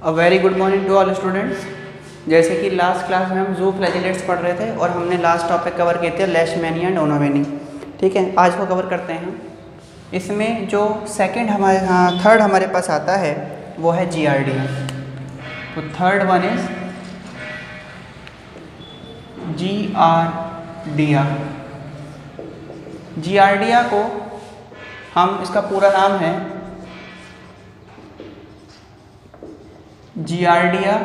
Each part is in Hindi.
A very good morning to all students. जैसे कि लास्ट क्लास में हम ज़ूफ्लैजिलेट्स पढ़ रहे थे और हमने लास्ट टॉपिक कवर किए थे लेशमैनिया एंड ओनोवेनी। ठीक है, आज को कवर करते हैं। इसमें जो सेकंड हमारे थर्ड हमारे पास आता है वो है जियार्डिया। तो third one is giardia. Giardia को हम, इसका पूरा नाम है जियार्डिया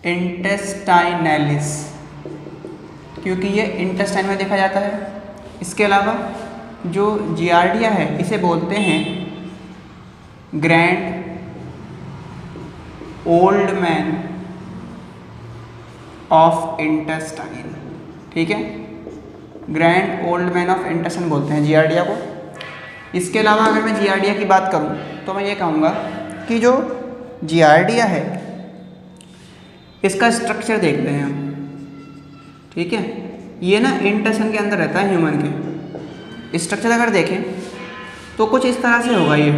इंटेस्टाइनैलिस, क्योंकि ये इंटेस्टाइन में देखा जाता है। इसके अलावा जो जियार्डिया है इसे बोलते हैं grand old man of intestine. ठीक है, grand old man of intestine बोलते हैं जियार्डिया को। इसके अलावा अगर मैं जियार्डिया की बात करूं तो मैं ये कहूँगा कि जो जियार्डिया है इसका स्ट्रक्चर देखते हैं हम। ठीक है, ये ना इंटेस्टाइन के अंदर रहता है ह्यूमन के। स्ट्रक्चर अगर देखें तो कुछ इस तरह से होगा ये,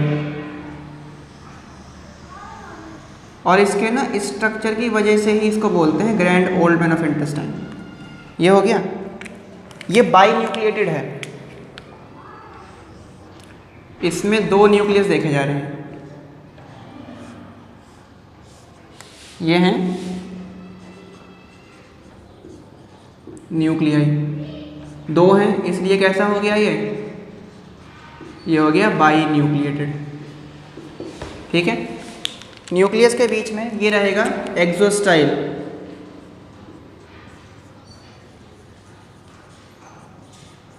और इसके ना स्ट्रक्चर की वजह से ही इसको बोलते हैं grand old man of intestine. ये हो गया, ये बाई न्यूक्लिएटेड है। इसमें दो न्यूक्लियस देखे जा रहे हैं, ये हैं न्यूक्लियाई, दो हैं, इसलिए कैसा हो गया ये हो गया बाई न्यूक्लिएटेड। ठीक है, न्यूक्लियस के बीच में ये रहेगा एक्सोस्टाइल।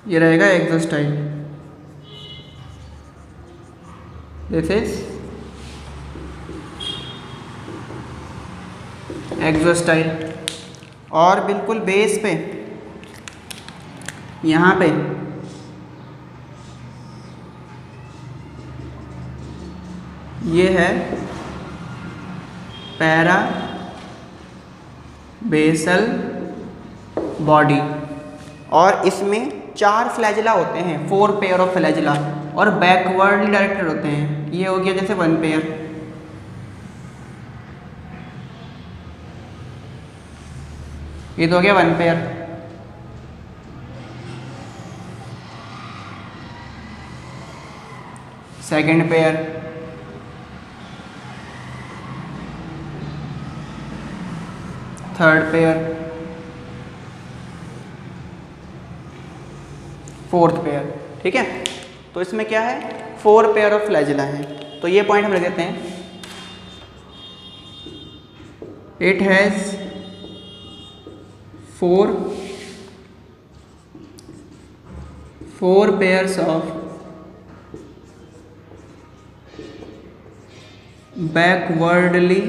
ये रहेगा एक्सोस्टाइल, दिस इज एक्सोस्टाइल। और बिल्कुल बेस पे यहाँ पे ये है पैरा बेसल बॉडी, और इसमें 4 फ्लैजिला होते हैं, 4 पेयर ऑफ फ्लैजिला, और बैकवर्डली डायरेक्टेड होते हैं। ये हो गया जैसे 1 पेयर, ये तो हो गया 1 pair. Second pair, third pair, fourth pair. ठीक है, तो इसमें क्या है, 4 पेयर ऑफ फ्लैजिला है। तो ये पॉइंट हम लिख देते हैं, it has 4 pairs of backwardly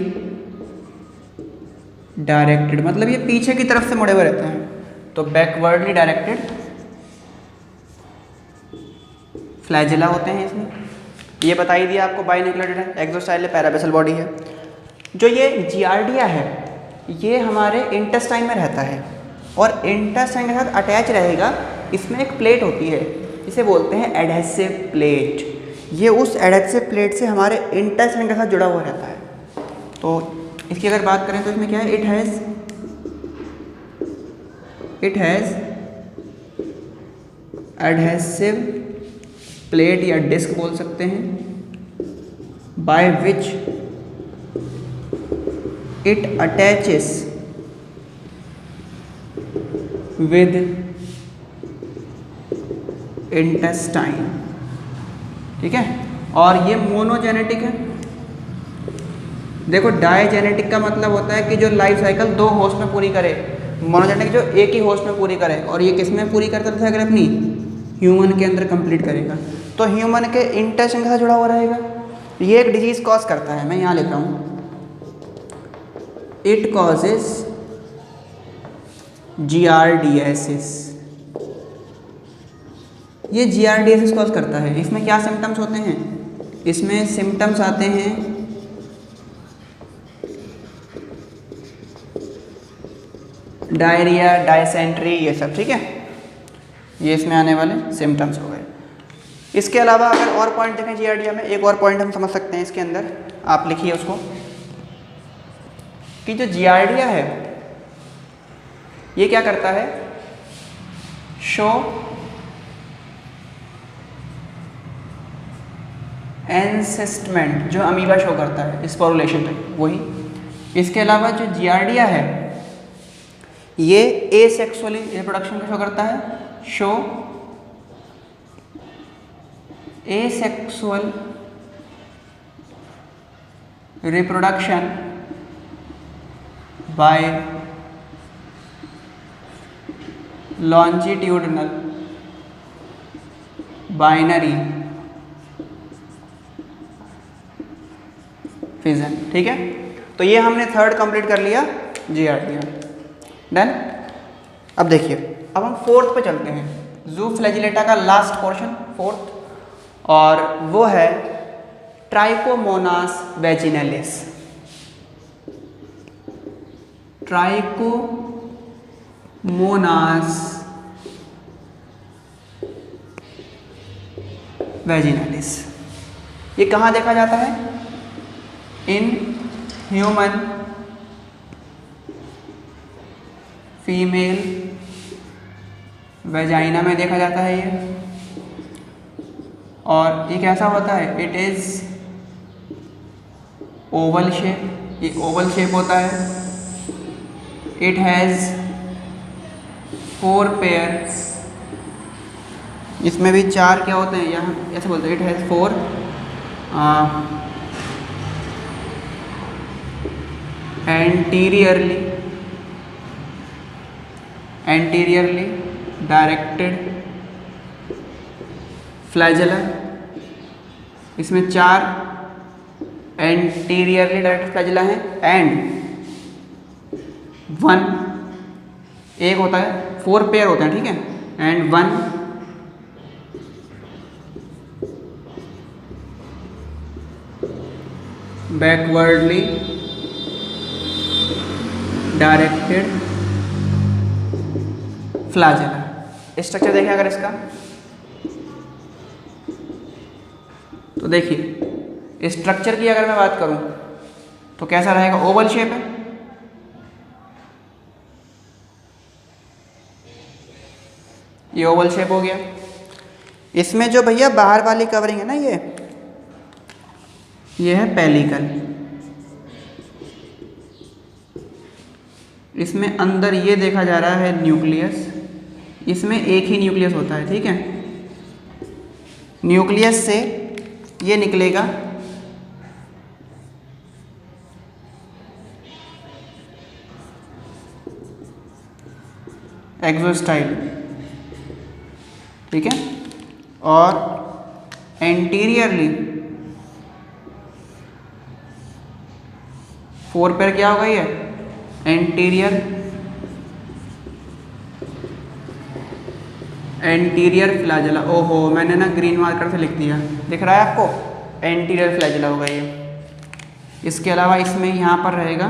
directed, मतलब ये पीछे की तरफ से मुड़े हुए रहते हैं। तो बैकवर्डली डायरेक्टेड फ्लैजिला होते हैं इसमें। ये बता ही दिया आपको, बाइन्यूक्लिएटेड है, एक्सोस्टाइल है, पैराबेसल बॉडी है। जो ये जियार्डिया है ये हमारे इंटेस्टाइन में रहता है और इंटेस्टाइन के साथ अटैच रहेगा। इसमें एक प्लेट होती है, इसे बोलते हैं एडहेसिव प्लेट। ये उस एडहेसिव प्लेट से हमारे इंटेस्टाइन के साथ जुड़ा हुआ रहता है। तो इसकी अगर बात करें तो इसमें क्या है, इट हैज़ एडहेसिव प्लेट या डिस्क बोल सकते हैं, by which it attaches with intestine. ठीक है, और ये मोनोजेनेटिक है। देखो, डायजेनेटिक का मतलब होता है कि जो लाइफ साइकिल 2 होस्ट में पूरी करे, मोनोजेनेटिक जो एक ही होस्ट में पूरी करे। और ये किस में पूरी करता था, अगर अपनी ह्यूमन के अंदर कंप्लीट करेगा तो ह्यूमन के इंटेस्टाइन के साथ जुड़ा हुआ रहेगा। ये एक डिजीज कॉज करता है, मैं यहाँ लिख रहा हूँ, इट कॉजेज जियार्डियासिस। ये जियार्डियासिस कॉज करता है। इसमें क्या सिम्टम्स होते हैं, इसमें सिम्टम्स आते हैं डायरिया, डायसेंट्री, ये सब। ठीक है, ये इसमें आने वाले सिम्टम्स हो गए। इसके अलावा अगर और पॉइंट देखें जियार्डिया में, एक और पॉइंट हम समझ सकते हैं इसके अंदर, आप लिखिए उसको, कि जो जियार्डिया है ये क्या करता है, शो एनसिस्टमेंट, जो अमीबा शो करता है स्पोरुलेशन पे वही। इसके अलावा जो जियार्डिया है ये एसेक्सुअली रिप्रोडक्शन का शो करता है, show asexual reproduction by longitudinal binary fission. ठीक है, तो ये हमने थर्ड कंप्लीट कर लिया जियार्डिया। डन। अब देखिए, अब हम फोर्थ पे चलते हैं, जू फ्लैजिलेटा का लास्ट पोर्शन फोर्थ, और वो है ट्राइकोमोनास वैजिनैलिस। ट्राइकोमोनास वैजिनैलिस, ये कहाँ देखा जाता है, इन ह्यूमन फीमेल वेजाइना में देखा जाता है ये। और ये कैसा होता है, इट इज़ ओवल शेप, ये ओवल शेप होता है। इट हैज़ 4 पेयर, इसमें भी 4 क्या होते हैं, यहाँ ऐसे बोलते हैं, it has 4 anteriorly directed flagella, इसमें 4 एंटीरियरली डायरेक्टेड फ्लैजेला हैं, एंड 1 एक होता है, 4 पेयर होते हैं, ठीक है, and 1 backwardly directed flagella. Structure देखें अगर इसका, तो देखिए स्ट्रक्चर की अगर मैं बात करूं तो कैसा रहेगा, ओवल शेप है, ये ओवल शेप हो गया। इसमें जो भैया बाहर वाली कवरिंग है ना, ये है पेलिकल, इसमें अंदर ये देखा जा रहा है न्यूक्लियस, इसमें एक ही न्यूक्लियस होता है, ठीक है। न्यूक्लियस से ये निकलेगा एक्सोस्टाइल, ठीक है, और एंटीरियरली 4 पेयर क्या होगा ये, एंटीरियर फ्लैजेला। ओहो, मैंने ना ग्रीन मार्कर से लिख दिया, दिख रहा है आपको, एंटीरियर फ्लैजेला होगा ये। इसके अलावा इसमें यहाँ पर रहेगा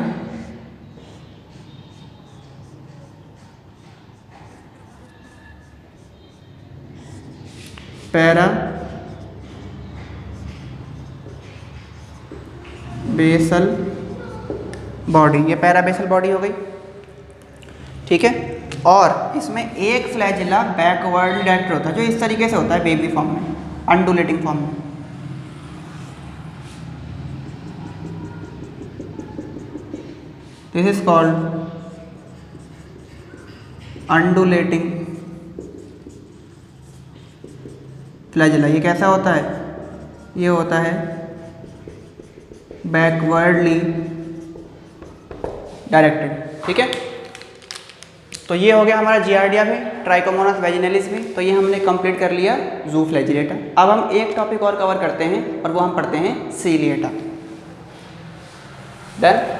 पैरा बेसल बॉडी, ये पैराबेसल बॉडी हो गई, ठीक है। और इसमें एक फ्लैजिला बैकवर्ड डायरेक्ट होता है, जो इस तरीके से होता है बेबी फॉर्म में, अंडुलेटिंग फॉर्म में। This is called undulating flagella. ये कैसा होता है, ये होता है बैकवर्डली डायरेक्टेड, ठीक है। तो ये हो गया हमारा जियार्डिया भी, ट्राइकोमोनास वैजिनैलिस भी। तो ये हमने कंप्लीट कर लिया जू फ्लैजिलेटा। अब हम एक टॉपिक और कवर करते हैं और वो हम पढ़ते हैं सीलिएटा। डन।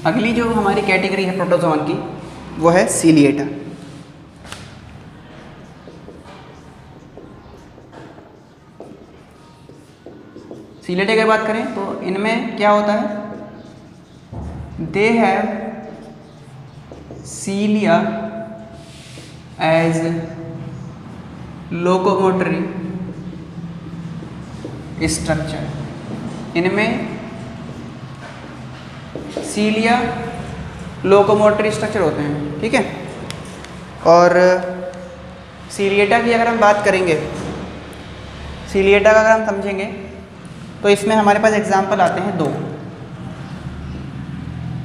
अगली जो हमारी कैटेगरी है प्रोटोजोन की, वो है सीलिएटा। सीलिएटा की बात करें तो इनमें क्या होता है, they have cilia as locomotory structure. इनमें सीलिया लोकोमोटरी स्ट्रक्चर होते हैं, ठीक है। और सीलिएटा की अगर हम बात करेंगे, सीलिएटा का अगर हम समझेंगे तो इसमें हमारे पास एग्जाम्पल आते हैं दो।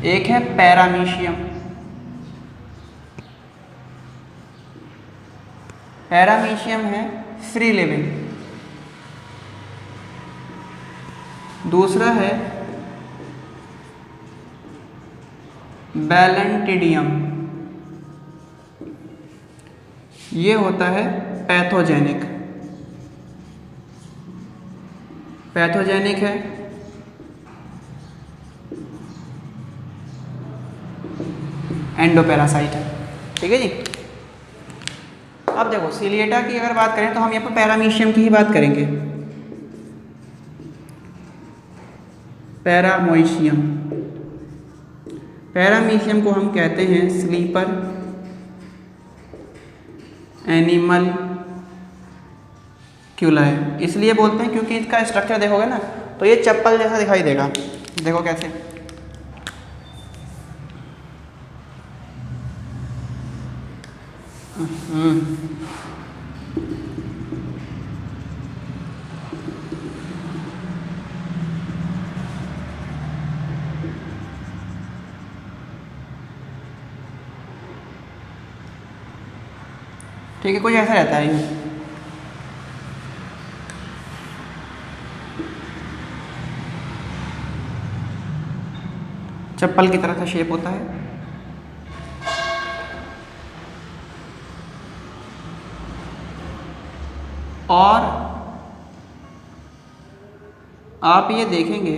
एक है पैरामीशियम। पैरामीशियम है फ्री लिविंग। दूसरा है बैलेंटिडियम, ये होता है पैथोजेनिक। पैथोजेनिक है, एंडोपैरासाइट है, ठीक है जी। अब देखो सीलिएटा की अगर बात करें तो हम यहाँ पर पैरामीशियम की ही बात करेंगे। पैरामोइशियम, पैरामीशियम को हम कहते हैं स्लीपर एनिमल क्यूलाए। इसलिए बोलते हैं क्योंकि इसका स्ट्रक्चर देखोगे ना तो ये चप्पल जैसा दिखाई देगा। देखो कैसे, ठीक है, कुछ ऐसा रहता है ये। चप्पल की तरह का शेप होता है। और आप ये देखेंगे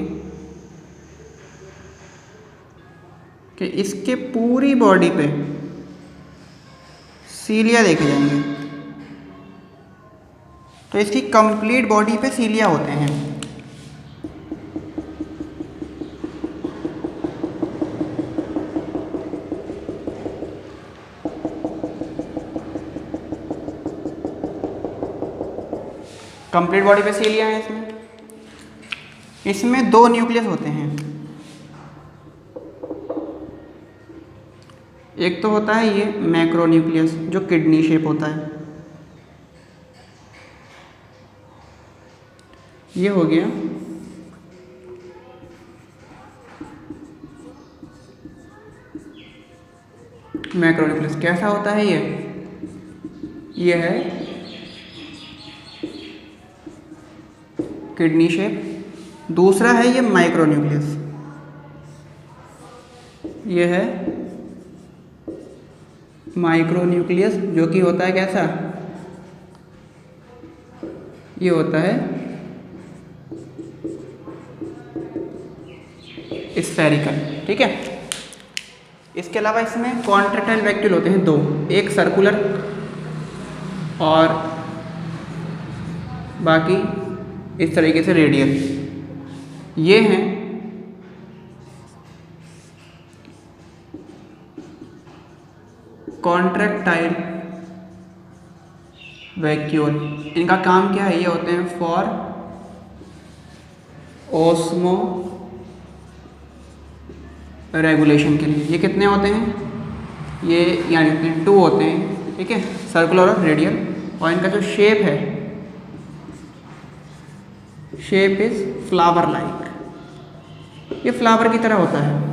कि इसके पूरी बॉडी पे सीलिया देखे जाएंगे। तो इसकी कंप्लीट बॉडी पे सीलिया होते हैं। कंप्लीट बॉडी पे सीलिया है इसमें। इसमें दो न्यूक्लियस होते हैं। एक तो होता है ये मैक्रोन्यूक्लियस जो किडनी शेप होता है, ये हो गया मैक्रोन्यूक्लियस। कैसा होता है ये है किडनी शेप। दूसरा है ये माइक्रोन्यूक्लियस, ये है माइक्रोन्यूक्लियस जो कि होता है कैसा, ये होता है स्फेरिकल, ठीक है। इसके अलावा इसमें कॉन्ट्रैक्टाइल वैक्यूल होते हैं दो, एक सर्कुलर और बाकी इस तरीके से रेडियल। ये हैं कॉन्ट्रैक्टाइल वैक्यूल। इनका काम क्या है, ये होते हैं फॉर ओस्मो रेगुलेशन के लिए। ये कितने होते हैं, ये यानी 2 होते हैं, ठीक है, सर्कुलर और रेडियल। और इनका जो शेप है, शेप इज फ्लावर लाइक, ये फ्लावर की तरह होता है।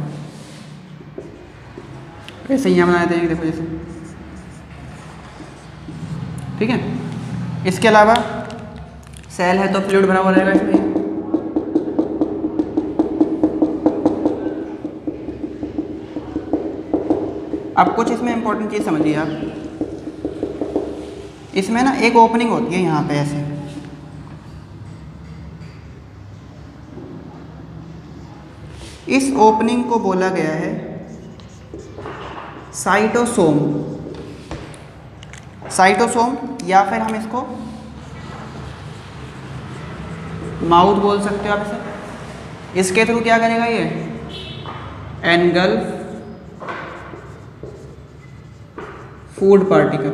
ऐसे यहाँ बना देते हैं, देखो जैसे, ठीक है। इसके अलावा सेल है तो फ्लूइड भरा हुआ रहेगा इसमें। अब कुछ इसमें इंपॉर्टेंट चीज़ समझिए आप। इसमें ना एक ओपनिंग होती है यहाँ पे ऐसे, इस ओपनिंग को बोला गया है साइटोसोम, साइटोसोम या फिर हम इसको माउथ बोल सकते हो आप इसे। इसके थ्रू क्या करेगा ये, एनगल्फ फूड पार्टिकल,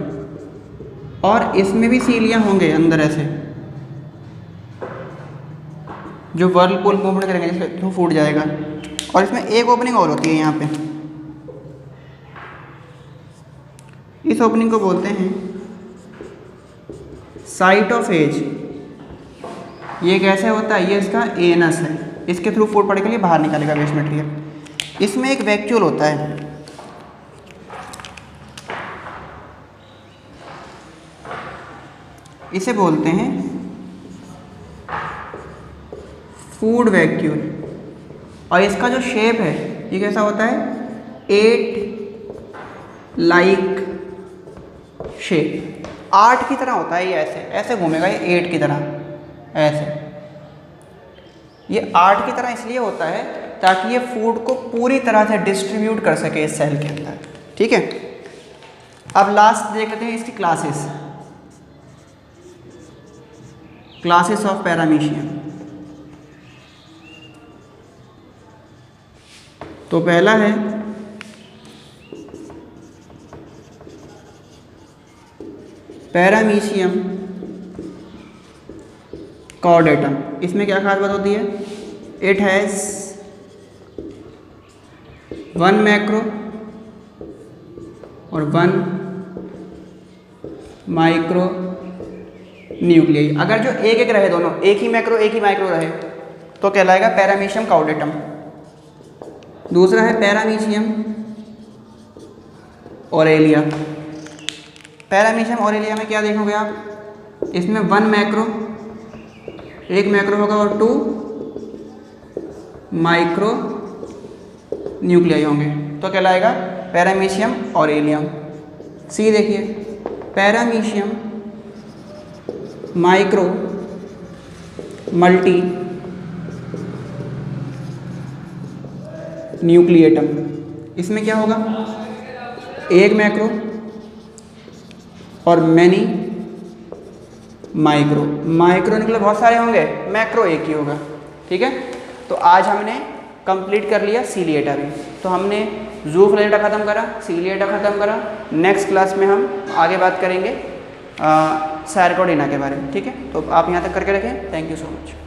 और इसमें भी सीलियाँ होंगे अंदर ऐसे जो वर्लपूल मूवमेंट करेंगे, जिसके थ्रू फूड जाएगा। और इसमें एक ओपनिंग और होती है यहाँ पे, इस ओपनिंग को बोलते हैं साइटोफेज। ये कैसे होता है, ये इसका एनस है, इसके थ्रू फूड पार्टिकल ये बाहर निकालेगा वेस्ट मटेरियल। इसमें एक वैक्यूल होता है, इसे बोलते हैं फूड वैक्यूल। और इसका जो शेप है ये कैसा होता है, 8 लाइक शेप, 8 की तरह होता है ये, ऐसे ऐसे घूमेगा ये 8 की तरह ऐसे। ये 8 की तरह इसलिए होता है ताकि ये फूड को पूरी तरह से डिस्ट्रीब्यूट कर सके इस सेल के अंदर, ठीक है। अब लास्ट देख लेते हैं इसकी क्लासेस, क्लासेस ऑफ पैरामीशियम। तो पहला है पैरामीशियम कॉर्डेटम। इसमें क्या खास बात होती है, इट हैज़ 1 मैक्रो और 1 माइक्रो न्यूक्लियाई। अगर जो एक एक रहे, दोनों एक ही मैक्रो एक ही माइक्रो रहे तो कहलाएगा पैरामीशियम कॉर्डेटम। दूसरा है पैरामीशियम ऑरेलिया। पैरामीशियम ऑरेलिया में क्या देखोगे आप, इसमें 1 मैक्रो, एक मैक्रो होगा और 2 माइक्रो न्यूक्लियाई होंगे, तो कहलाएगा पैरामीशियम ऑरेलियम। सी देखिए, पैरामीशियम माइक्रो मल्टी न्यूक्लिएटम। इसमें क्या होगा, एक मैक्रो और मैनी माइक्रो। माइक्रो निकले बहुत सारे होंगे, मैक्रो एक ही होगा, ठीक है। तो आज हमने कंप्लीट कर लिया सीलिएटा भी। तो हमने ज़ूफ्लैजिएटा ख़त्म करा, सीलिएटा ख़त्म करा। नेक्स्ट क्लास में हम आगे बात करेंगे सार्कोडेना के बारे में, ठीक है। तो आप यहाँ तक करके रखें। Thank you so much.